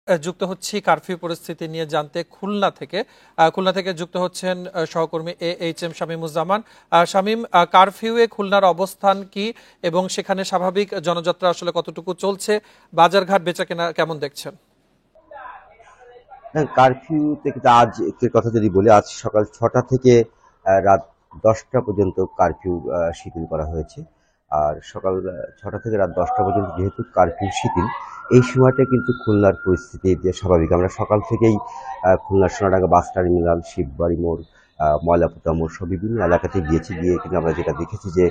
যুক্ত হচ্ছি কারফিউ পরিস্থিতি নিয়ে জানতে খুলনা থেকে যুক্ত হচ্ছেন সহকর্মী AHM শামীমুজ্জামান। শামীম, কারফিউয়ে খুলনার অবস্থান কি এবং সেখানে স্বাভাবিক জনযাত্রা আসলে কতটুকু চলছে, বাজারঘাট বেচাকেনা কেমন দেখছেন? হ্যাঁ, কারফিউতে কিন্তু আজকের কথা যদি বলি, আজ সকাল 6টা থেকে রাত 10টা পর্যন্ত কারফিউ শিথিল করা হয়েছে। আর সকাল 6টা থেকে রাত 10টা পর্যন্ত যেহেতু কারফিউ শিথিল, এই সময়টা কিন্তু খুলনার পরিস্থিতি যে স্বাভাবিক। আমরা সকাল থেকেই খুলনার সোনাডাঙ্গা বাস টার্মিনাল, শিববাড়ি মোড়, ময়লাপোতা মোড় সব বিভিন্ন এলাকাতে গিয়ে কিন্তু আমরা যেটা দেখেছি যে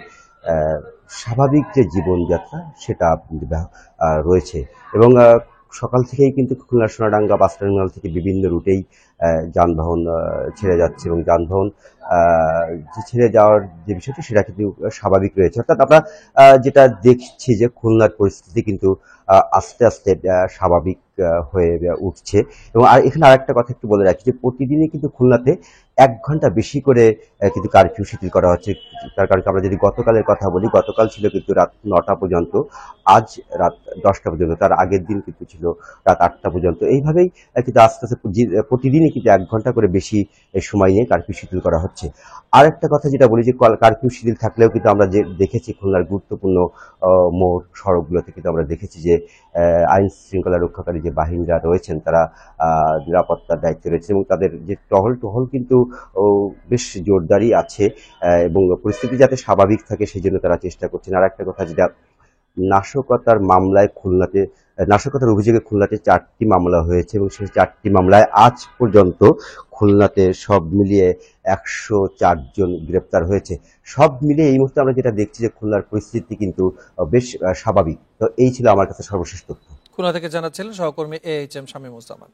স্বাভাবিক যে জীবনযাত্রা সেটা রয়েছে। এবং সকাল থেকেই কিন্তু খুলনা সোনাডাঙ্গা বাস টার্মিনাল থেকে বিভিন্ন রুটেই যানবাহন ছেড়ে যাচ্ছে, এবং যানবাহন যে ছেড়ে যাওয়ার যে বিষয়টি সেটা কিন্তু স্বাভাবিক রয়েছে। অর্থাৎ আমরা যেটা দেখছি যে খুলনার পরিস্থিতি কিন্তু আস্তে আস্তে স্বাভাবিক হয়ে উঠছে। এবং আর এখানে আরেকটা কথা একটু বলে রাখি যে প্রতিদিনই কিন্তু খুলনাতে 1 ঘন্টা বেশি করে কিন্তু কারফিউ শিথিল করা হচ্ছে। তার কারণ আমরা যদি গতকালের কথা বলি, গতকাল ছিল কিন্তু রাত 9টা পর্যন্ত, আজ রাত 10টা পর্যন্ত, তার আগের দিন কিন্তু ছিল রাত 8টা পর্যন্ত। এইভাবেই কিন্তু আস্তে আস্তে প্রতিদিনই কিন্তু 1 ঘন্টা করে বেশি সময় নিয়ে কারফিউ শিথিল করা হচ্ছে। আর একটা কথা যেটা বলি যে কারফিউ শিথিল থাকলেও কিন্তু আমরা যে দেখেছি খুলনার গুরুত্বপূর্ণ মোড় সড়কগুলোতে কিন্তু আমরা দেখেছি যে আইন শৃঙ্খলা রক্ষাকারী যে বাহিনীরা রয়েছেন তারা নিরাপত্তার দায়িত্বে রয়েছে, এবং তাদের যে টহল কিন্তু বেশ জোরদারই আছে। এবং পরিস্থিতি যাতে স্বাভাবিক থাকে সেই জন্য তারা চেষ্টা করছেন। আর একটা কথা যেটা, নাশকতার মামলায় খুলনাতে নাশকতার অভিযোগে খুলনাতে 4টি মামলা হয়েছে, এবং সেই 4টি মামলায় আজ পর্যন্ত খুলনাতে সব মিলিয়ে 104 জন গ্রেপ্তার হয়েছে। সব মিলিয়ে এই মুহূর্তে আমরা যেটা দেখছি যে খুলনার পরিস্থিতি কিন্তু বেশ স্বাভাবিক। তো এই ছিল আমার কাছে সর্বশেষ তথ্য। খুলনা থেকে জানাচ্ছিলেন সহকর্মী AHM শামীমুজ্জামান।